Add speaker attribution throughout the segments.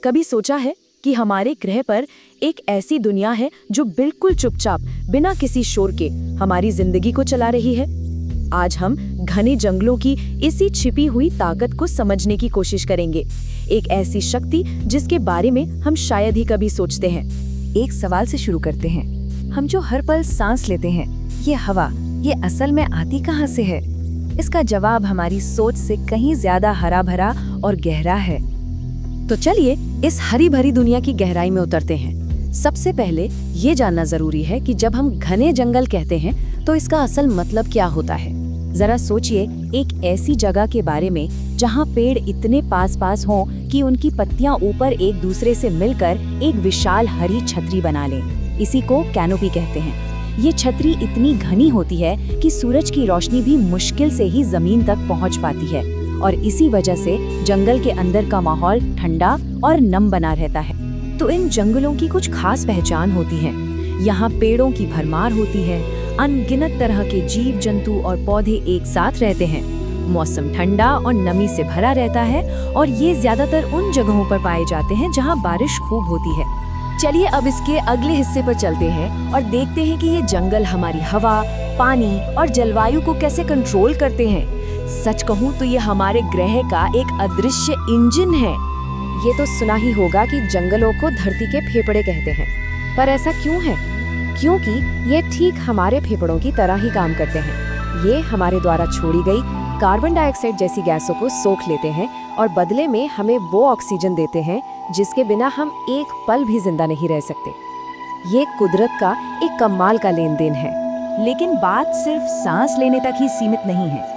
Speaker 1: कभी सोचा है कि हमारे ग्रह पर एक ऐसी दुनिया है जो बिल्कुल चुपचाप बिना किसी शोर के हमारी जिंदगी को चला रही है? आज हम घने जंगलों की इसी छिपी हुई ताकत को समझने की कोशिश करेंगे। एक ऐसी शक्ति जिसके बारे में हम शायद ही कभी सोचते हैं।
Speaker 2: एक सवाल से शुरू करते हैं। हम जो हर पल सांस लेते हैं, ये हवा, ये असल में आती कहाँ से है? इसका जवाब हमारी सोच से कहीं ज्यादा हरा भरा और गहरा है।
Speaker 1: तो चलिए इस हरी भरी दुनिया की गहराई में उतरते हैं। सबसे पहले ये जानना जरूरी है कि जब हम घने जंगल कहते हैं तो इसका असल मतलब क्या होता है। जरा सोचिए एक ऐसी जगह के बारे में जहाँ पेड़ इतने पास पास हों कि उनकी पत्तियां ऊपर एक दूसरे से मिलकर एक विशाल हरी छतरी बना लें। इसी को कैनोपी कहते हैं। ये छतरी इतनी घनी होती है कि सूरज की रोशनी भी मुश्किल से ही जमीन तक पहुंच पाती है और इसी वजह से जंगल के अंदर का माहौल ठंडा और नम बना रहता है। तो इन जंगलों की कुछ खास पहचान होती है। यहाँ पेड़ों की भरमार होती है, अनगिनत तरह के जीव जंतु और पौधे एक साथ रहते हैं। मौसम ठंडा और नमी से भरा रहता है और ये ज्यादातर उन जगहों पर पाए जाते हैं जहाँ बारिश खूब होती है। चलिए अब इसके अगले हिस्से पर चलते हैं और देखते हैं कि ये जंगल हमारी हवा, पानी और जलवायु को कैसे कंट्रोल करते हैं। सच कहूँ तो ये हमारे ग्रह का एक अदृश्य इंजन है। ये तो सुना ही होगा कि जंगलों को धरती के फेफड़े कहते हैं, पर ऐसा क्यों है? क्योंकि ये ठीक हमारे फेफड़ों की तरह ही काम करते हैं। ये हमारे द्वारा छोड़ी गई कार्बन डाइऑक्साइड जैसी गैसों को सोख लेते हैं और बदले में हमें वो ऑक्सीजन देते हैं जिसके बिना हम एक पल भी जिंदा नहीं रह सकते। ये कुदरत का एक कमाल का लेन देन है। लेकिन बात सिर्फ सांस लेने तक ही सीमित नहीं है।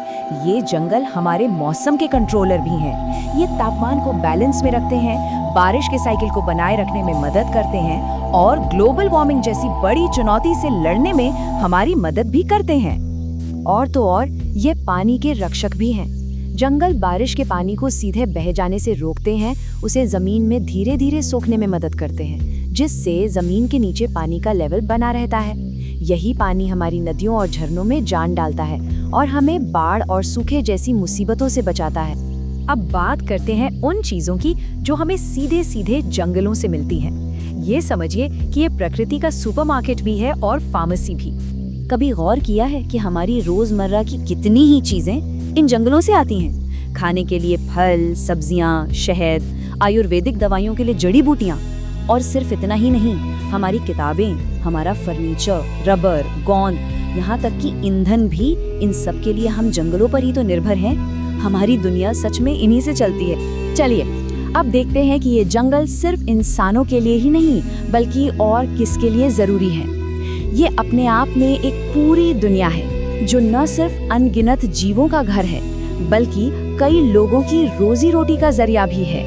Speaker 1: ये जंगल हमारे मौसम के कंट्रोलर भी हैं। ये तापमान को बैलेंस में रखते हैं, बारिश के साइकिल को बनाए रखने में मदद करते हैं और ग्लोबल वार्मिंग जैसी बड़ी चुनौती से लड़ने में हमारी मदद भी करते हैं। और तो और ये पानी के रक्षक भी हैं। जंगल बारिश के पानी को सीधे बह जाने से रोकते हैं, उसे जमीन में धीरे धीरे सोखने में मदद करते हैं, जिससे जमीन के नीचे पानी का लेवल बना रहता है। यही पानी हमारी नदियों और झरनों में जान डालता है और हमें बाढ़ और सूखे जैसी मुसीबतों से बचाता है। अब बात करते हैं उन चीजों की जो हमें सीधे सीधे जंगलों से मिलती हैं। ये समझिए कि ये प्रकृति का सुपरमार्केट भी है और फार्मेसी भी। कभी गौर किया है कि हमारी रोजमर्रा की कितनी ही चीजें इन जंगलों से आती हैं? खाने के लिए फल, सब्जियां, शहद, आयुर्वेदिक दवाइयों के लिए जड़ी बूटियां, और सिर्फ इतना ही नहीं, हमारी किताबें, हमारा फर्नीचर, रबर, गोंद, यहाँ तक कि ईंधन भी, इन सब के लिए हम जंगलों पर ही तो निर्भर हैं। हमारी दुनिया सच में इन्हीं से चलती है। चलिए अब देखते हैं कि ये जंगल सिर्फ इंसानों के लिए ही नहीं बल्कि और किसके लिए जरूरी है। ये अपने आप में एक पूरी दुनिया है जो न सिर्फ अनगिनत जीवों का घर है बल्कि कई लोगों की रोजी रोटी का जरिया भी है।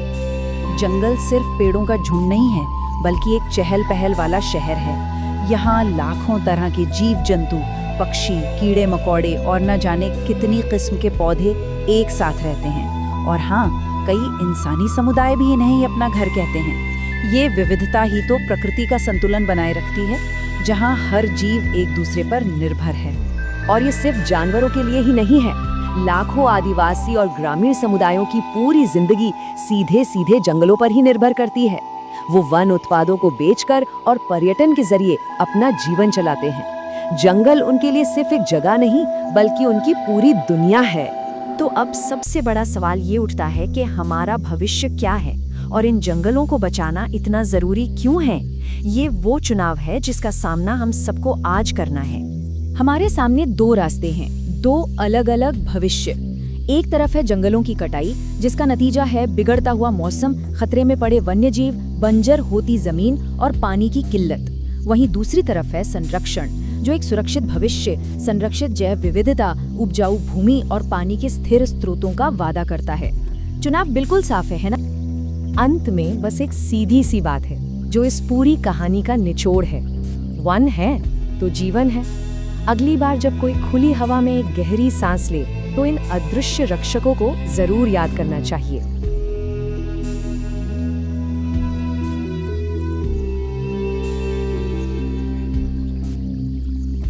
Speaker 1: जंगल सिर्फ पेड़ों का झुंड नहीं है बल्कि एक चहल पहल वाला शहर है। यहाँ लाखों तरह के जीव जंतु, पक्षी, कीड़े मकोड़े और न जाने कितनी किस्म के पौधे एक साथ रहते हैं। और हाँ, कई इंसानी समुदाय भी इन्हें अपना घर कहते हैं। ये विविधता ही तो प्रकृति का संतुलन बनाए रखती है, जहाँ हर जीव एक दूसरे पर निर्भर है। और ये सिर्फ जानवरों के लिए ही नहीं है। लाखों आदिवासी और ग्रामीण समुदायों की पूरी जिंदगी सीधे सीधे जंगलों पर ही निर्भर करती है। वो वन उत्पादों को बेचकर और पर्यटन के जरिए अपना जीवन चलाते हैं। जंगल उनके लिए सिर्फ एक जगह नहीं बल्कि उनकी पूरी दुनिया है। तो अब सबसे बड़ा सवाल ये उठता है कि हमारा भविष्य क्या है और इन जंगलों को बचाना इतना जरूरी क्यों है? ये वो चुनाव है जिसका सामना हम सबको आज करना है। हमारे सामने दो रास्ते हैं, दो अलग अलग भविष्य। एक तरफ है जंगलों की कटाई, जिसका नतीजा है बिगड़ता हुआ मौसम, खतरे में पड़े वन्यजीव, बंजर होती जमीन और पानी की किल्लत। वहीं दूसरी तरफ है संरक्षण, जो एक सुरक्षित भविष्य, संरक्षित जैव विविधता, उपजाऊ भूमि और पानी के स्थिर स्रोतों का वादा करता है। चुनाव बिल्कुल साफ है ना? अंत में बस एक सीधी सी बात है जो इस पूरी कहानी का निचोड़ है। वन है तो जीवन है। अगली बार जब कोई खुली हवा में एक गहरी सांस ले तो इन अदृश्य रक्षकों को जरूर याद करना चाहिए।